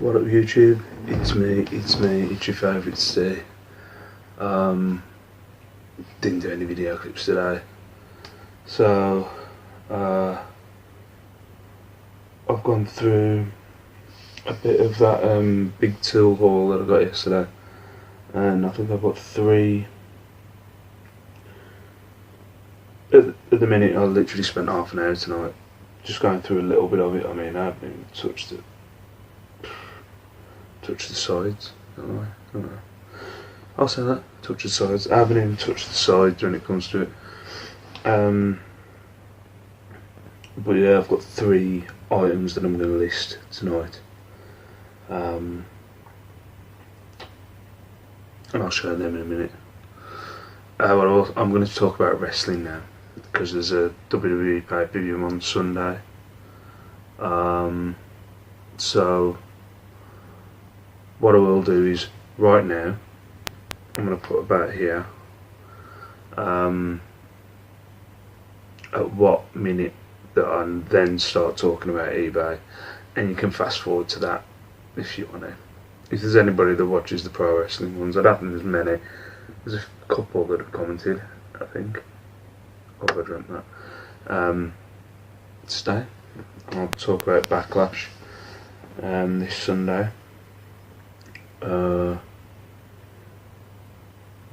What up YouTube? It's me, it's your favourite Steve. Didn't do any video clips today. So, I've gone through a bit of that big tool haul that I got yesterday. And I think I've got 3. At the minute I literally spent half an hour tonight just going through a little bit of it. I mean, I haven't even touched the sides. Don't know. I'll say that. Touch the sides. I haven't even touched the sides when it comes to it. But yeah, I've got 3 items that I'm going to list tonight. And I'll show them in a minute. Well, I'm going to talk about wrestling now, because there's a WWE pay-per-view on Sunday. So what I will do is, right now, I'm going to put about here at what minute that I then start talking about eBay, and you can fast forward to that if you want to. If there's anybody that watches the pro wrestling ones, I don't think there's many. There's a couple that have commented, I think. Oh, I dreamt that. Today I'll talk about Backlash this Sunday.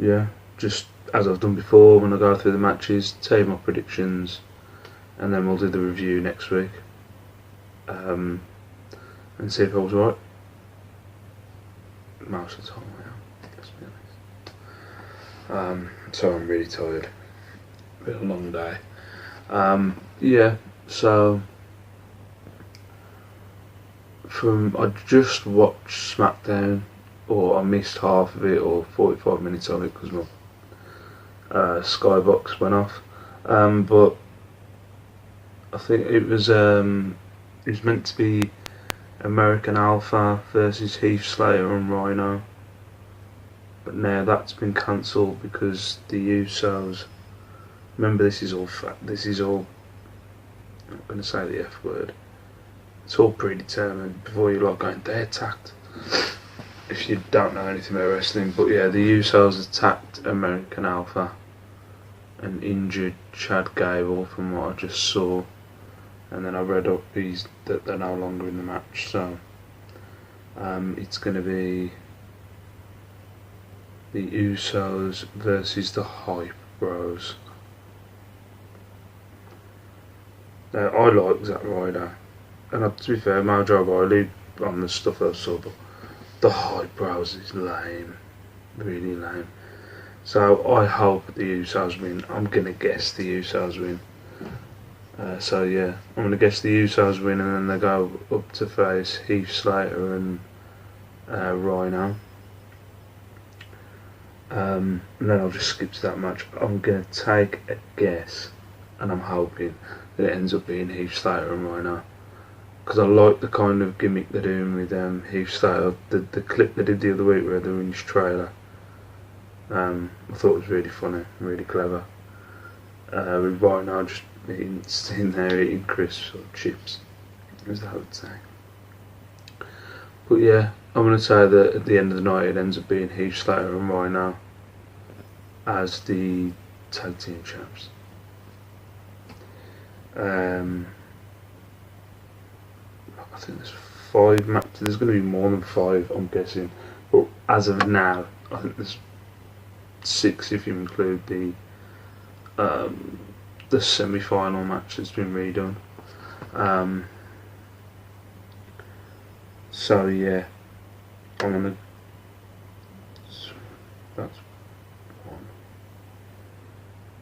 Yeah, just as I've done before, when I go through the matches, tell you my predictions, and then we'll do the review next week, and see if I was right. Most of the time I am, let's be honest. So I'm really tired. Been a long day. Yeah, so I just watched SmackDown, or I missed half of it, or 45 minutes of it, because my Skybox went off. But I think it was meant to be American Alpha versus Heath Slater and Rhino, but now that's been cancelled because the Usos. Remember, this is all. I'm not going to say the F word. It's all predetermined before you like going. They attacked. If you don't know anything about wrestling, but yeah, the Usos attacked American Alpha and injured Chad Gable, from what I just saw. And then I read up that they're no longer in the match, so it's going to be the Usos versus the Hype Bros. Now, I like Zack Ryder, and to be fair, Mojo Riley on the stuff I saw, but the Hype Bros is lame, really lame. So I hope the Usos win. I'm going to guess the Usos win. So yeah, I'm going to guess the Usos win, and then they go up to face Heath Slater and Rhino. And then I'll just skip to that match. I'm going to take a guess, and I'm hoping that it ends up being Heath Slater and Rhino, because I like the kind of gimmick they're doing with Heath Slater. The clip they did the other week where they were in his trailer, I thought it was really funny, really clever. With Rhino just sitting there eating crisps or chips, as I would say. But yeah, I'm going to say that at the end of the night it ends up being Heath Slater and Rhino as the tag team champs. I think there's 5 matches. There's going to be more than 5, I'm guessing. But as of now, I think there's 6 if you include the semi-final match that's been redone. So yeah, I'm gonna. That's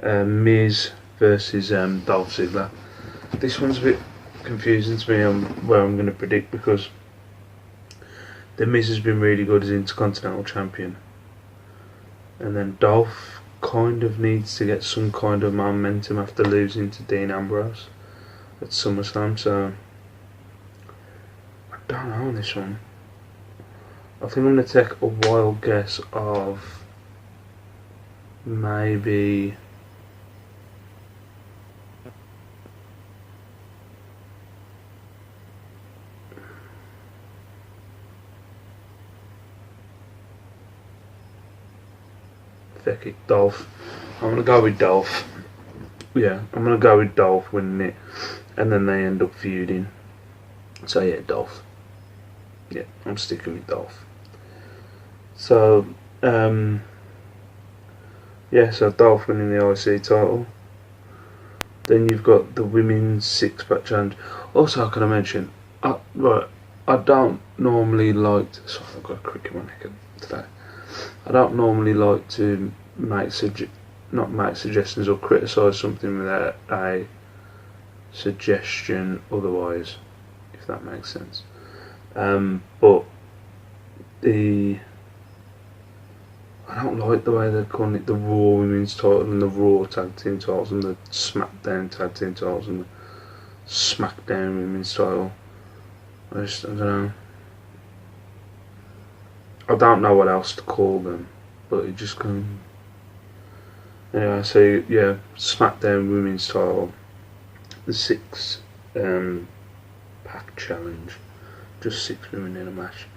one. Miz versus Dolph Ziggler. This one's a bit confusing to me on where I'm going to predict, because the Miz has been really good as Intercontinental Champion, and then Dolph kind of needs to get some kind of momentum after losing to Dean Ambrose at SummerSlam, so I don't know on this one. I think I'm going to take a wild guess of maybe Feck it, Dolph. I'm gonna go with Dolph. Yeah, I'm gonna go with Dolph winning it, and then they end up feuding. So yeah, Dolph. Yeah, I'm sticking with Dolph. So yeah, so Dolph winning the IC title. Then you've got the women's 6-pack challenge. Also, can I mention, I don't normally like to, sorry, I've got a crick in my neck today. I don't normally like to not make suggestions or criticise something without a suggestion otherwise, if that makes sense. But I don't like the way they're calling it the Raw Women's title and the Raw Tag Team titles and the SmackDown Tag Team titles and the SmackDown Women's title. I don't know. I don't know what else to call them, but it just kind of... Anyway, so yeah, SmackDown Women's title, the 6-pack challenge, just 6 women in a match.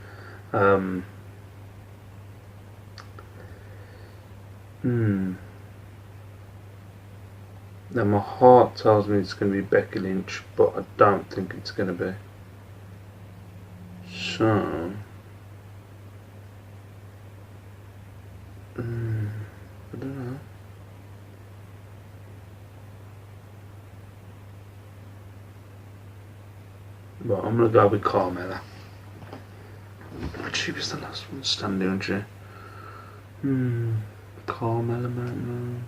Now my heart tells me it's going to be Becky Lynch, but I don't think it's going to be. So I don't know. But I'm going to go with Carmella. She was the last one standing, wasn't she? Carmella, man.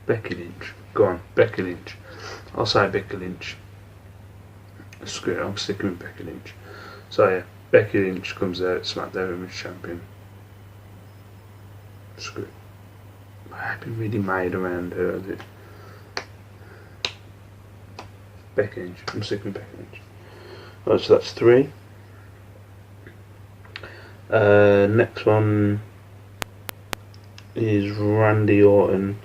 Becky Lynch. Go on, Becky Lynch. I'll say Becky Lynch. Screw it, I'm sticking with Becky Lynch. So yeah, Becky Lynch comes out, SmackDown Women's Champion. Screw it. I've been really made around her, has it? Becky Lynch. I'm sticking with Becky Lynch. Right, so that's 3. Next one is Randy Orton.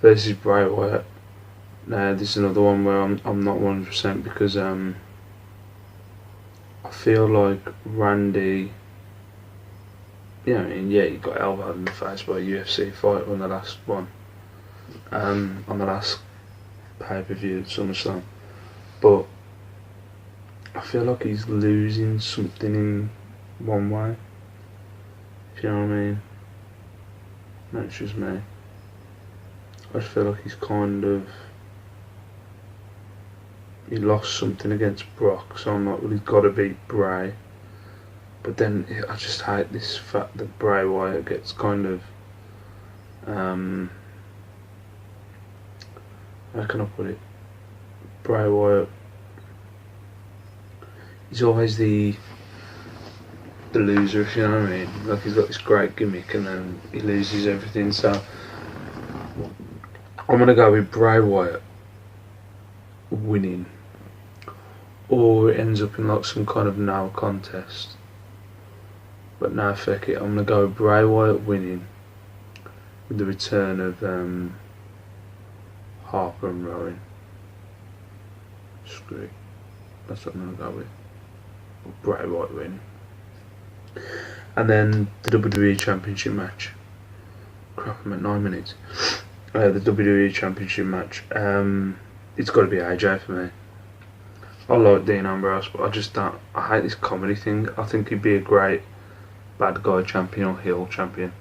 Versus Bray Wyatt. Now this is another one where I'm not 100% because I feel like Randy, he got elbowed in the face by a UFC fighter on the last one, on the last pay-per-view at SummerSlam, but I feel like he's losing something in one way, if you know what I mean. That's just me. I just feel like he's he lost something against Brock, so I'm like, well, he's got to beat Bray. But then I just hate this fact that Bray Wyatt gets kind of, how can I put it? Bray Wyatt, he's always the loser, if you know what I mean. Like, he's got this great gimmick and then he loses everything, so I'm going to go with Bray Wyatt winning, or it ends up in like some kind of no contest. But no, feck it, I'm going to go with Bray Wyatt winning with the return of Harper and Rowan. Screw it, that's what I'm going to go with. Bray Wyatt winning. And then the WWE Championship match. Crap, I'm at 9 minutes. The WWE Championship match. It's got to be AJ for me. I like Dean Ambrose, but I just don't. I hate this comedy thing. I think he'd be a great bad guy champion or heel champion.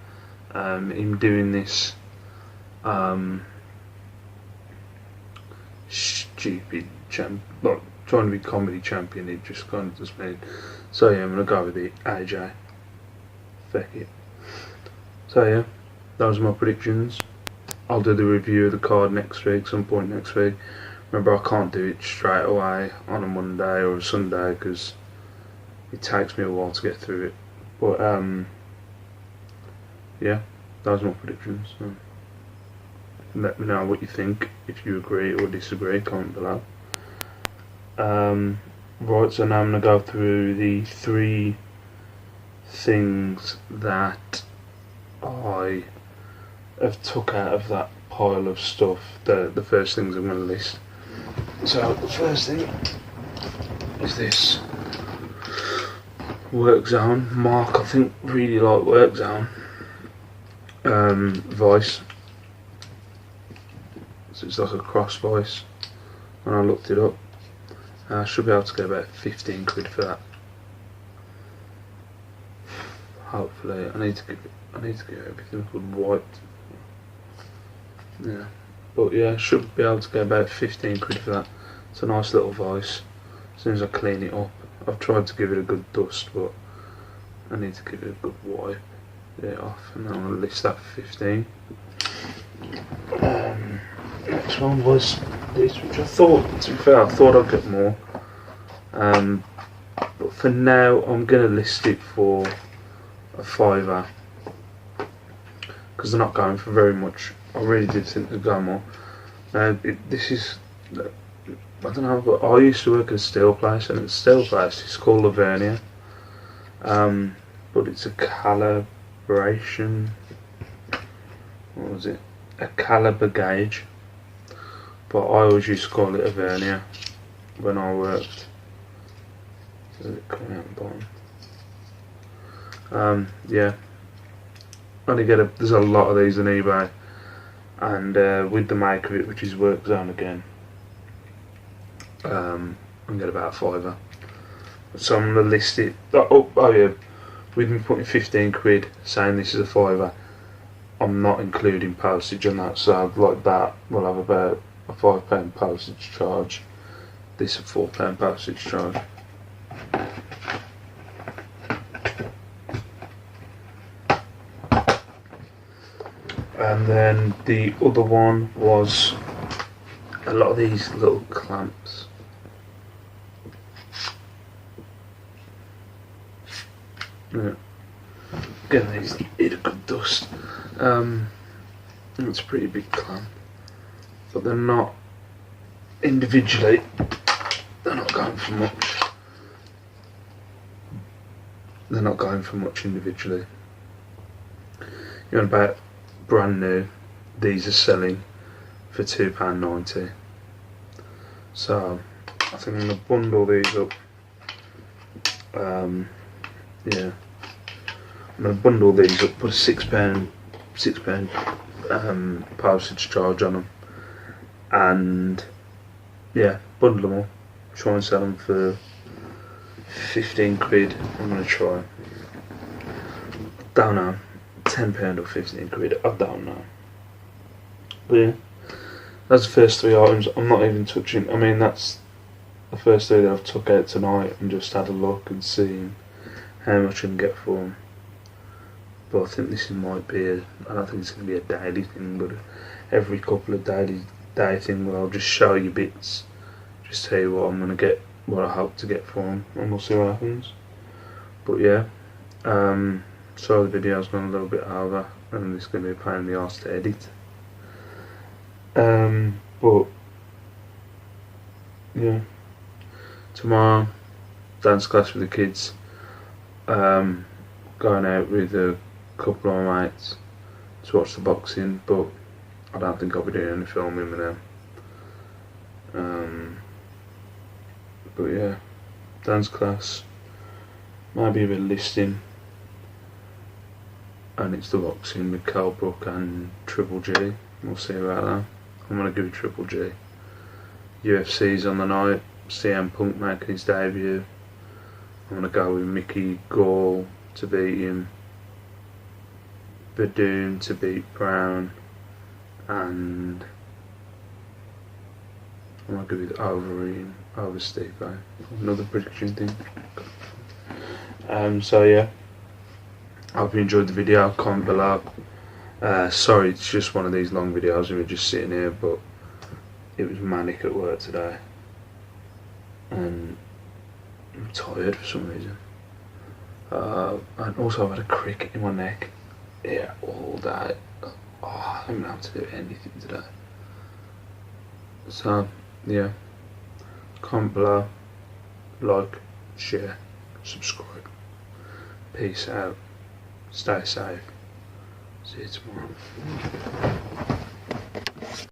Him doing this stupid like trying to be comedy champion, it just kind of does me. So yeah, I'm gonna go with the AJ. Feck it. So yeah, those are my predictions. I'll do the review of the card next week, some point next week. Remember, I can't do it straight away on a Monday or a Sunday because it takes me a while to get through it. But yeah, those are my predictions. So let me know what you think, if you agree or disagree, comment below. Right, so now I'm going to go through the 3 things that I have took out of that pile of stuff the first things I'm going to list. So the first thing is this Work Zone. Mark, I think, really like Work Zone. Voice. So it's like a cross voice. And I looked it up. I should be able to get about 15 quid for that. Hopefully, I need to get everything good white. Yeah, but yeah, I should be able to get about 15 quid for that. It's a nice little voice. As soon as I clean it up, I've tried to give it a good dust, but I need to give it a good wipe. Get it off, and then I'll list that for 15. Next one was this, which I thought, to be fair, I thought I'd get more. But for now, I'm gonna list it for a £5, because they're not going for very much. I really did think they'd go more. This is, I don't know, but I used to work at a steel place, and at the steel place it's called Lavernia, but it's a calibration, what was it, a caliber gauge, but I always used to call it a vernier when I worked. Does it come out the bottom? Yeah, there's a lot of these on eBay, and with the make of it, which is Work Zone again, I can get about £5. So I'm going to list it. Oh yeah, with me putting 15 quid, saying this is a £5, I'm not including postage on that. So like that, we'll have about a £5 postage charge. This a £4 postage charge. And then the other one was a lot of these little clamps. Yeah. Again, these need a good dust. It's a pretty big clamp, but they're not individually. They're not going for much. They're not going for much individually. You know, about brand new, these are selling for £2.90. So I think I'm going to bundle these up. Yeah, I'm going to bundle these up, put a £6 postage charge on them, and yeah, bundle them all, try and sell them for 15 quid. I'm going to try. Don't know, £10 or 15 quid, I don't know. But yeah, that's the first 3 items. I'm not even touching, I mean, that's the first 3 that I've took out tonight and just had a look and seen how much I can get for them. But I think this might be I don't think it's going to be a daily thing, but every couple of day thing where I'll just show you bits, just tell you what I'm going to get, what I hope to get for them, and we'll see what happens. But yeah, so the video's gone a little bit over, and it's going to be a pain in the arse to edit. But yeah, tomorrow, dance class with the kids, going out with a couple of my mates to watch the boxing, but I don't think I'll be doing any filming with them. But yeah, dance class, maybe a bit of listing, and it's the boxing with Colebrook and Triple G. We'll see about that. I'm going to give it Triple G. UFC's on the night, CM Punk making his debut. I'm going to go with Mickey Gall to beat him, Badoon to beat Brown, and I'm going to go with Overeem over Stipe. Another prediction thing. So yeah, I hope you enjoyed the video. Comment below. Sorry, it's just one of these long videos and we're just sitting here, but it was manic at work today, and I'm tired for some reason. And also I've had a crick in my neck here all day. Oh, I haven't been able to do anything today. So yeah, comment below, like, share, subscribe. Peace out, stay safe, See you tomorrow.